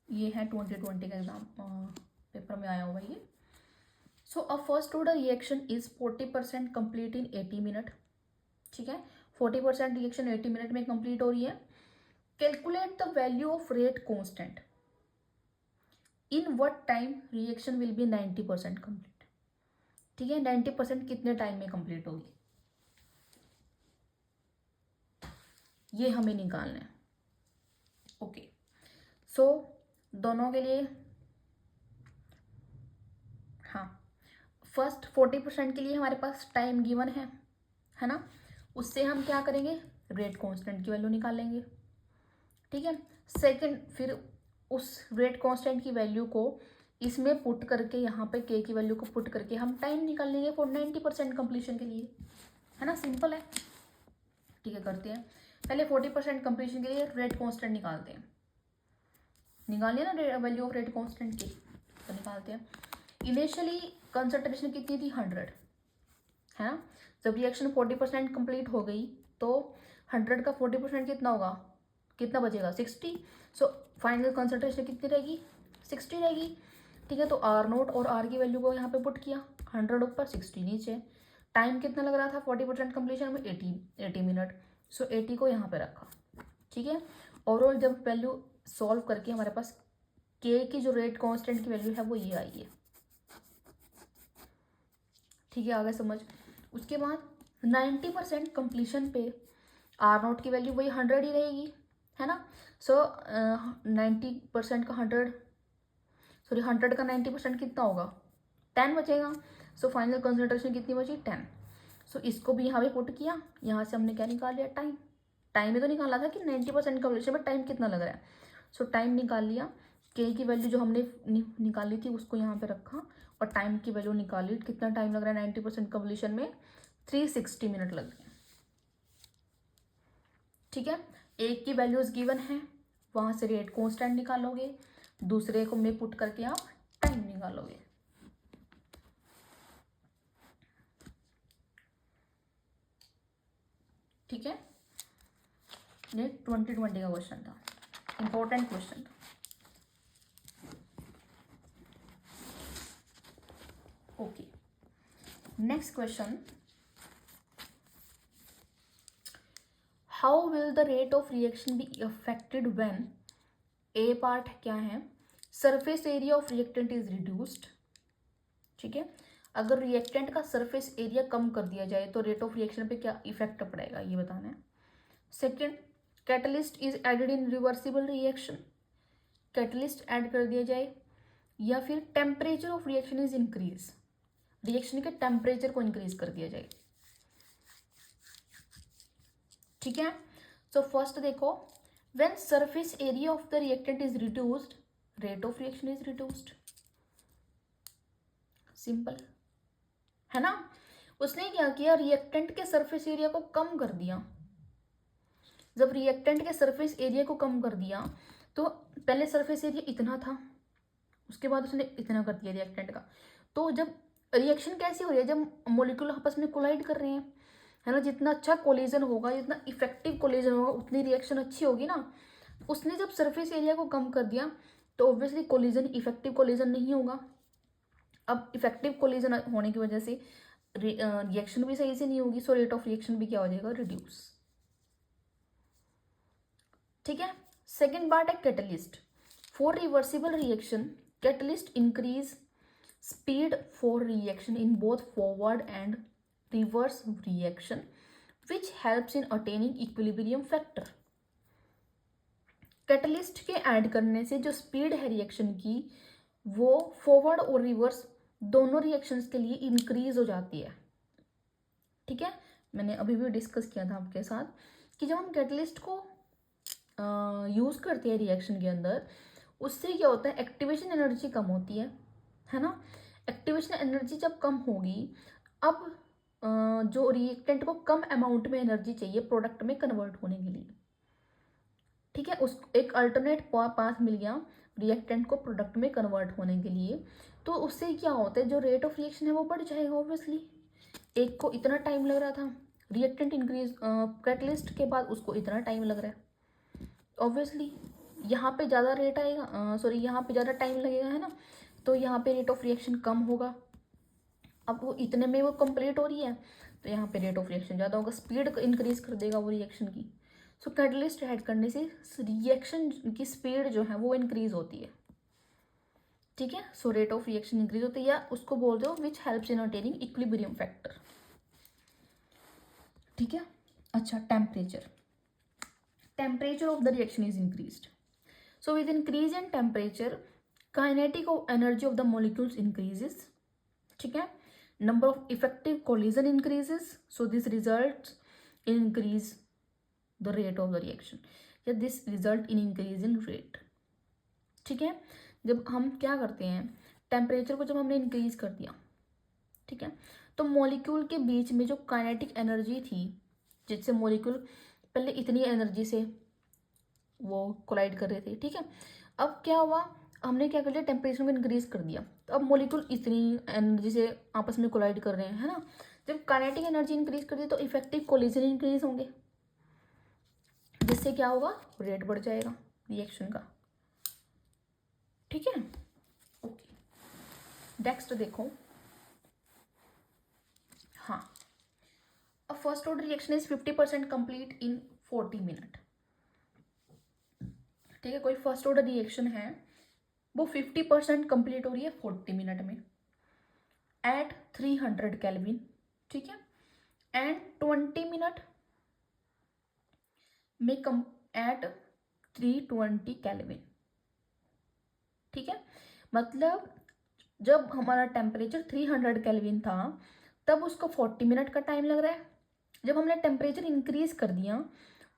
ये है 2020 का एग्जाम पेपर में आया हुआ ये. So a first order reaction is 40% complete in 80 minute. ठीक है 40% रिएक्शन 80 मिनट में कंप्लीट हो रही है. Calculate the value of rate constant in what time reaction will be 90% complete. ठीक है 90% कितने टाइम में कंप्लीट होगी ये हमें निकालना है. ओके सो दोनों के लिए हाँ फर्स्ट 40% के लिए हमारे पास टाइम गिवन है ना. उससे हम क्या करेंगे रेट कांस्टेंट की वैल्यू निकालेंगे. ठीक है सेकंड फिर उस रेट कांस्टेंट की वैल्यू को इसमें पुट करके यहाँ पे के की वैल्यू को पुट करके हम टाइम निकाल लेंगे फॉर 90% कंप्लीशन के लिए है ना. सिंपल है. ठीक है करते हैं पहले 40% कंप्लीशन के लिए रेट कांस्टेंट निकालते हैं. निकालिए ना वैल्यू ऑफ रेट कांस्टेंट की तो निकालते हैं. इनिशियली कंसंट्रेशन कितनी थी 100 है ना. जब रिएक्शन 40% कंप्लीट हो गई तो 100 का 40% कितना होगा कितना बचेगा 60. सो फाइनल कंसंट्रेशन कितनी रहेगी 60 रहेगी. ठीक है तो आर नोट और आर की वैल्यू को यहाँ पे पुट किया 100 ऊपर 60 नीचे. टाइम कितना लग रहा था 40% कंप्लीशन में 80 मिनट. सो 80 को यहाँ पे रखा. ठीक है ओवरऑल जब वैल्यू सॉल्व करके हमारे पास के की जो रेट कांस्टेंट की वैल्यू है वो ये आई है. ठीक है आगे समझ. उसके बाद 90% कंप्लीशन पे आर नोट की वैल्यू वही 100 ही रहेगी है ना. सो 90% का 100 का 90% कितना होगा 10 बचेगा. सो फाइनल कंसंट्रेशन कितनी बची 10. सो इसको भी यहाँ पे पुट किया. यहाँ से हमने क्या निकाल लिया टाइम में तो निकाला था कि 90% कंप्लीशन में टाइम कितना लग रहा है. सो टाइम निकाल लिया. के की वैल्यू जो हमने निकाली थी उसको यहाँ पे रखा और टाइम की वैल्यू निकाली. कितना टाइम लग रहा है 90% कंप्लीशन में 360 मिनट लग रहे हैं. ठीक है एक की वैल्यूज गिवन है वहाँ से रेट कांस्टेंट निकालोगे, दूसरे को में पुट करके आप टाइम निकालोगे. ठीक है, ये 2020 का क्वेश्चन था, इंपॉर्टेंट क्वेश्चन था। Okay, next question, how will the rate of reaction be affected when, A part क्या है, surface area of reactant is reduced. ठीक है, अगर रिएक्टेंट का सरफेस एरिया कम कर दिया जाए तो रेट ऑफ रिएक्शन पे क्या इफेक्ट पड़ेगा, ये बताना है। Second, catalyst is added in reversible reaction, catalyst add कर दिया जाए, या फिर temperature of reaction is increase, reaction के टेम्परेचर को इंक्रीज कर दिया जाए। ठीक है, सो फर्स्ट देखो, when surface area of the reactant is reduced, rate of reaction is reduced, simple है ना। उसने क्या किया, रिएक्टेंट के सरफेस एरिया को कम कर दिया। जब रिएक्टेंट के सरफेस एरिया को कम कर दिया तो पहले सरफेस एरिया इतना था, उसके बाद उसने इतना कर दिया रिएक्टेंट का। तो जब रिएक्शन कैसी हो रही है, जब मॉलिक्यूल आपस में कोलाइड कर रहे हैं, है ना, जितना अच्छा कोलिजन होगा, जितना इफेक्टिव कोलिजन होगा, उतनी रिएक्शन अच्छी होगी ना। उसने जब सरफेस एरिया को कम कर दिया तो ऑब्वियसली कोलिजन इफेक्टिव कोलिजन नहीं होगा। अब इफेक्टिव कोलिजन होने की वजह से रिएक्शन भी सही से नहीं होगी, सो रेट ऑफ रिएक्शन भी क्या हो जाएगा, रिड्यूस। ठीक है, सेकेंड पार्ट है catalyst. For reversible reaction, catalyst increase speed for reaction in both forward and reverse reaction which helps in attaining equilibrium factor. Catalyst के ऐड करने से जो स्पीड है रिएक्शन की, वो फॉरवर्ड और रिवर्स दोनों रिएक्शंस के लिए इंक्रीज हो जाती है। ठीक है, मैंने अभी भी डिस्कस किया था आपके साथ कि जब हम कैटलिस्ट को यूज़ करते हैं रिएक्शन के अंदर, उससे क्या होता है, एक्टिवेशन एनर्जी कम होती है ना। एक्टिवेशन एनर्जी जब कम होगी, अब जो रिएक्टेंट को कम अमाउंट में एनर्जी चाहिए प्रोडक्ट में कन्वर्ट होने के लिए। ठीक है, उस एक अल्टरनेट पाथ मिल गया रिएक्टेंट को प्रोडक्ट में कन्वर्ट होने के लिए। तो उससे क्या होता है, जो रेट ऑफ रिएक्शन है वो बढ़ जाएगा। ऑब्वियसली एक को इतना टाइम लग रहा था, रिएक्टेंट इंक्रीज कैटलिस्ट के बाद उसको इतना टाइम लग रहा है, ऑब्वियसली यहाँ पे ज़्यादा रेट आएगा, सॉरी यहाँ पे ज़्यादा टाइम लगेगा, है ना। तो यहाँ पे रेट ऑफ रिएक्शन कम होगा। अब वो इतने में वो कंप्लीट हो रही है तो यहाँ पे रेट ऑफ रिएक्शन ज़्यादा होगा, स्पीड इंक्रीज कर देगा वो रिएक्शन की। सो कैटलिस्ट ऐड करने से रिएक्शन की स्पीड जो है वो इंक्रीज होती है। ठीक है, so rate of reaction increase होती है, या उसको बोल दो which helps in attaining equilibrium factor. ठीक है, अच्छा, temperature, temperature of the reaction is increased. So with increase in temperature, kinetic energy of the molecules increases. ठीक है, number of effective collision increases, so this results in increase the rate of the reaction, या this result in increase in rate. ठीक है, जब हम क्या करते हैं, टेम्परेचर को जब हमने इंक्रीज कर दिया, ठीक है, तो मॉलिक्यूल के बीच में जो काइनेटिक एनर्जी थी, जिससे मॉलिक्यूल पहले इतनी एनर्जी से वो कोलाइड कर रहे थे, ठीक है, अब क्या हुआ, हमने क्या कर लिया, टेम्परेचर को इंक्रीज कर दिया, तो अब मॉलिक्यूल इतनी एनर्जी से आपस में कोलाइड कर रहे हैं, है ना। जब काइनेटिक एनर्जी इंक्रीज कर दी तो इफेक्टिव कोलिजन इंक्रीज होंगे, जिससे क्या होगा, रेट बढ़ जाएगा रिएक्शन का। ठीक है, ओके, नेक्स्ट देखो, हाँ, अब first order reaction is 50% complete in 40 minute. ठीक है, कोई फर्स्ट ऑर्डर रिएक्शन है वो 50% कंप्लीट हो रही है 40 मिनट में एट 300 केल्विन। ठीक है, एंड 20 मिनट में कम एट 320 केल्विन। ठीक है, मतलब जब हमारा टेम्परेचर 300 केल्विन था तब उसको 40 मिनट का टाइम लग रहा है। जब हमने टेम्परेचर इंक्रीज कर दिया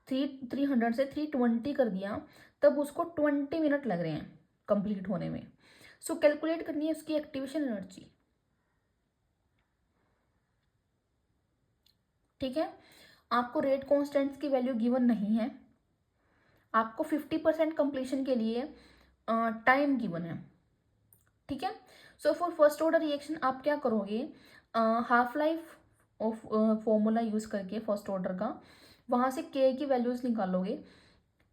300 से 320 कर दिया, तब उसको 20 मिनट लग रहे हैं कंप्लीट होने में। सो कैलकुलेट करनी है उसकी एक्टिवेशन एनर्जी। ठीक है, आपको रेट कॉन्स्टेंट्स की वैल्यू गिवन नहीं है, आपको 50% कंप्लीशन के लिए टाइम गिवन है। ठीक है, so for first order reaction आप क्या करोगे, half life of formula use करके फर्स्ट ऑर्डर का वहाँ से के की वैल्यूज़ निकालोगे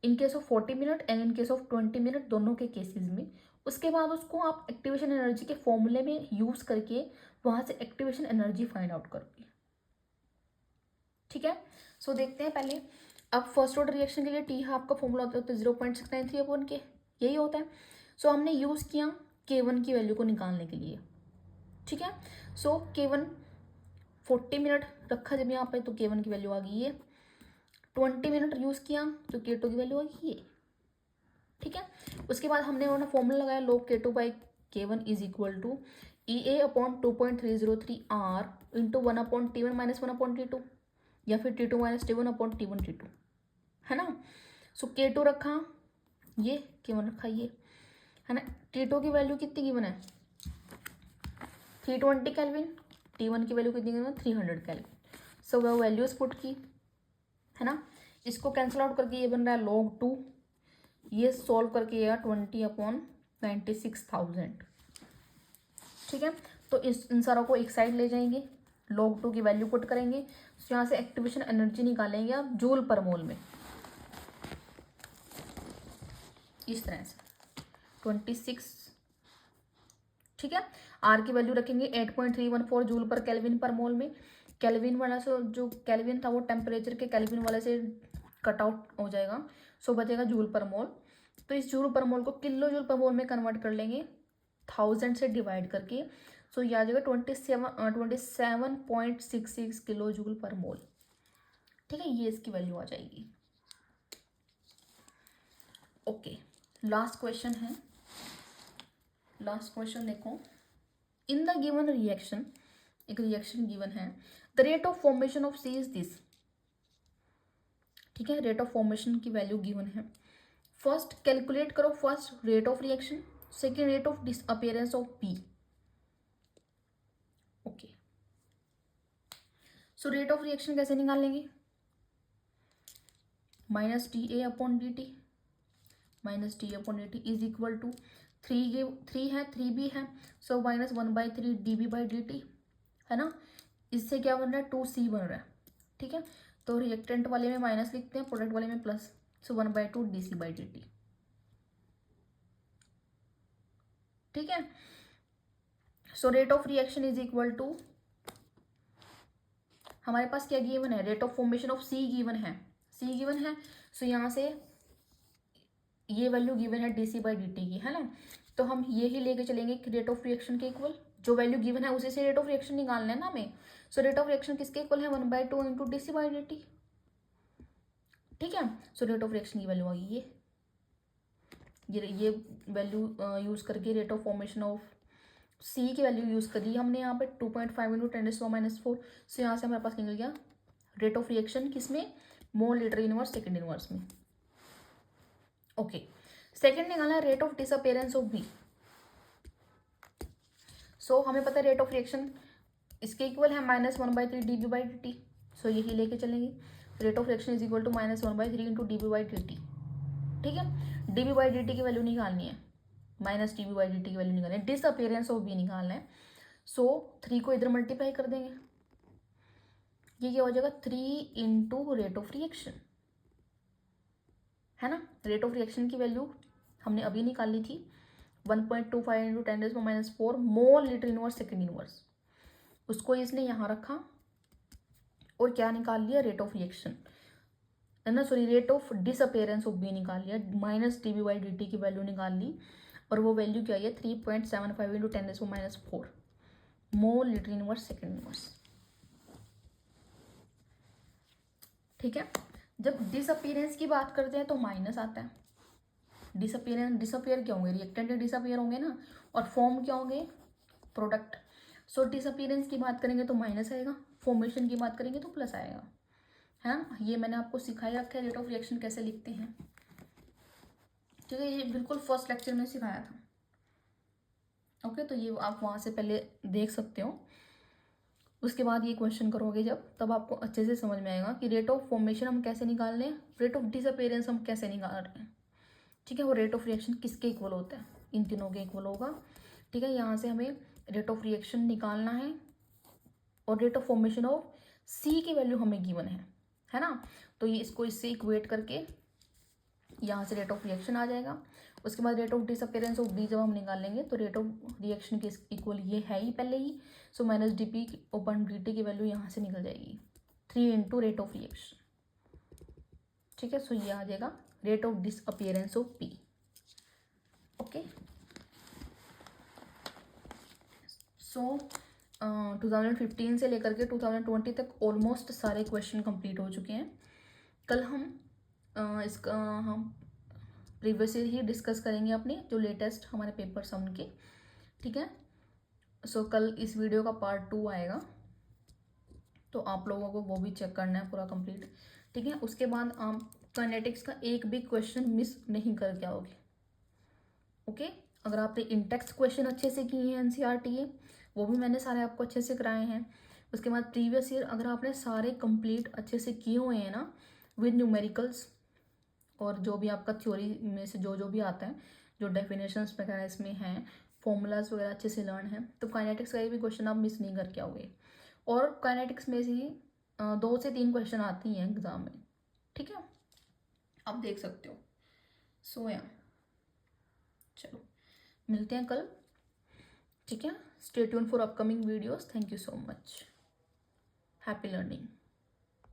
in case of 40 minute and in case of 20 minute, दोनों के केसेस में। उसके बाद उसको आप एक्टिवेशन एनर्जी के फॉर्मूले में यूज़ करके वहाँ से एक्टिवेशन एनर्जी फाइंड आउट करोगे। ठीक है, सो देखते हैं पहले। अब फर्स्ट ऑर्डर रिएक्शन के लिए टी हाफ का फॉर्मूला होता है तो 0.693 के, यही होता है। सो हमने यूज़ किया K1 की वैल्यू को निकालने के लिए। ठीक है, सो K1 40 मिनट रखा जब यहाँ पे तो K1 की वैल्यू आ गई ये। 20 मिनट यूज़ किया तो K2 की वैल्यू आ गई ये। ठीक है, उसके बाद हमने अपना फॉर्मूला लगाया log K2 by K1 is equal to EA upon 2.303 R into 1 upon T1 minus 1 upon T2, या फिर T2 minus T1 upon T1 T2, है ना। सो K2 रखा ये, K1 रखा ये, है ना। T2 की वैल्यू कितनी गिवन है 320 केल्विन, T1 की वैल्यू कितनी गिवन है 300 केल्विन। सो वह वैल्यूज पुट की, है ना। इसको कैंसिल आउट करके ये बन रहा है log 2, ये सॉल्व करके ये 20 अपॉन 96,000। ठीक है, तो इन सारों को एक साइड ले जाएंगे, log 2 की वैल्यू पुट करेंगे, तो यहाँ से एक्टिवेशन एनर्जी निकालेंगे आप जूल पर मोल में, इस तरह से 26। ठीक है, आर की वैल्यू रखेंगे 8.314 जूल पर केल्विन पर मोल में। केल्विन वाला से जो केल्विन था वो टेम्परेचर के केल्विन वाले से कट आउट हो जाएगा, सो बचेगा जूल पर मोल। तो इस जूल पर मोल को किलो जूल पर मोल में कन्वर्ट कर लेंगे 1000 से डिवाइड करके, सो ये आ जाएगा 27.66 किलो जूल पर मोल। ठीक है, ये इसकी वैल्यू आ जाएगी। ओके, लास्ट क्वेश्चन है। लास्ट क्वेश्चन देखो, इन द गिवन रिएक्शन, एक रिएक्शन गिवन है, the rate of formation of C is this. ठीक है, रेट ऑफ फॉर्मेशन की वैल्यू गिवन है। फर्स्ट कैलकुलेट करो, first rate of reaction, second rate of disappearance of B. Okay, so rate of reaction कैसे निकालेंगे, minus T A upon D T, minus T upon D T is equal to 3 है 3b है, so minus 1/3 dB by D T, है ना। इससे क्या बन रहा है 2c बन रहा है। ठीक है, तो रिएक्टेंट वाले में माइनस लिखते हैं, प्रोडक्ट वाले में plus, so 1/2 dc by D T. ठीक है, so rate of reaction is equal to, हमारे पास क्या गिवन है, rate of formation of C given है, सी गिवन है, सो यहाँ से ये वैल्यू गिवन है डीसी बाई डी टी की, है ना। तो हम ये ही लेके चलेंगे कि रेट ऑफ रिएक्शन के इक्वल जो वैल्यू गिवन है उसी से रेट ऑफ रिएक्शन निकालना है ना हमें। सो रेट ऑफ रिएक्शन किसके इक्वल है 1/2 into DC by D T. ठीक है, सो रेट ऑफ रिएक्शन की वैल्यू आ गई ये वैल्यू यूज करके रेट ऑफ फॉर्मेशन ऑफ सी की वैल्यू यूज करी हमने यहाँ पे 2.5 इंटू 10⁻⁴। सो यहाँ से हमारे पास निकल गया रेट ऑफ रिएक्शन किसमें, mole litre inverse second inverse में। ओके, सेकेंड निकालना है rate of disappearance of b. So हमें पता है रेट ऑफ रिएक्शन इसके इक्वल है -1/3 dB by D t. So यही लेके चलेंगे, rate of reaction is equal to -1/3 into dB by D T. ठीक है, dB बाई डी टी की वैल्यू निकालनी है, minus dB by D T की वैल्यू निकालनी है, डिसअपियरेंस ऑफ बी निकालना है। सो 3 को इधर मल्टीप्लाई कर देंगे, ये क्या हो जाएगा 3 इंटू रेट ऑफ रिएक्शन, है ना। रेट ऑफ रिएक्शन की वैल्यू हमने अभी निकाली थी 1.25 into 10⁻⁴ mole litre inverse second inverse, उसको इसने यहाँ रखा और क्या निकाल लिया रेट ऑफ रिएक्शन, है ना, sorry rate of disappearance of B निकाल लिया, minus dB by D T की वैल्यू निकाल ली, और वो वैल्यू क्या है 3.75 into 10⁻⁴ mole litre inverse second inverse. ठीक है, जब डिसअपियरेंस की बात करते हैं तो माइनस आता है, डिसअपियर क्या होंगे, रिएक्टेंट डिसअपियर होंगे ना, और फॉर्म क्या होंगे प्रोडक्ट। सो डिसअपियरेंस की बात करेंगे तो माइनस आएगा, फॉर्मेशन की बात करेंगे तो प्लस आएगा, है ना। ये मैंने आपको सिखाया रखा है रेट ऑफ रिएक्शन कैसे लिखते हैं। ठीक है, ये बिल्कुल फर्स्ट लेक्चर में सिखाया था। ओके, तो ये आप वहाँ से पहले देख सकते हो, उसके बाद ये क्वेश्चन करोगे जब, तब आपको अच्छे से समझ में आएगा कि रेट ऑफ फॉर्मेशन हम कैसे निकाल रहे हैं, रेट ऑफ डिसअपियरेंस हम कैसे निकाल रहे हैं। ठीक है, वो रेट ऑफ रिएक्शन किसके इक्वल होता है, इन तीनों के इक्वल होगा। ठीक है, यहाँ से हमें रेट ऑफ रिएक्शन निकालना है और रेट ऑफ फॉर्मेशन ऑफ सी की वैल्यू हमें गिवन है है ना। तो ये इसको इससे इक्वेट करके यहाँ से रेट ऑफ रिएक्शन आ जाएगा। उसके बाद rate of disappearance of b जब हम निकालेंगे तो रेट ऑफ रिएक्शन के इक्वल ये है ही पहले ही, so minus d p upon d T की वैल्यू यहाँ से निकल जाएगी 3 इंटू रेट ऑफ रिएक्शन। ठीक है, सो ये आ जाएगा rate of disappearance of p. Okay, so 2015 से लेकर के 2020 तक ऑलमोस्ट सारे क्वेश्चन कंप्लीट हो चुके हैं। कल हम इसका हम प्रीवियस ईयर ही डिस्कस करेंगे अपने जो लेटेस्ट हमारे पेपर्स हैं उनके। ठीक है, सो कल इस वीडियो का पार्ट 2 आएगा, तो आप लोगों को वो भी चेक करना है पूरा कंप्लीट। ठीक है, उसके बाद आप काइनेटिक्स का एक भी क्वेश्चन मिस नहीं करके आओगे। ओके, अगर आपने इंटेक्स क्वेश्चन अच्छे से किए हैं एनसीईआरटी के, वो भी मैंने सारे आपको अच्छे से कराए हैं। उसके बाद प्रीवियस ईयर अगर आपने सारे कंप्लीट अच्छे से किए हुए हैं ना विद न्यूमेरिकल्स, और जो भी आपका थ्योरी में से जो भी आता है, जो डेफिनेशंस वगैरह इसमें हैं, फॉर्मूलाज वगैरह अच्छे से लर्न है, तो काइनेटिक्स का एक भी क्वेश्चन आप मिस नहीं करके आओगे। और काइनेटिक्स में से ही 2 से 3 क्वेश्चन आती हैं एग्जाम में। ठीक है, आप देख सकते हो। सो या चलो मिलते हैं कल। ठीक है, stay tune for upcoming videos. Thank you so much, happy learning.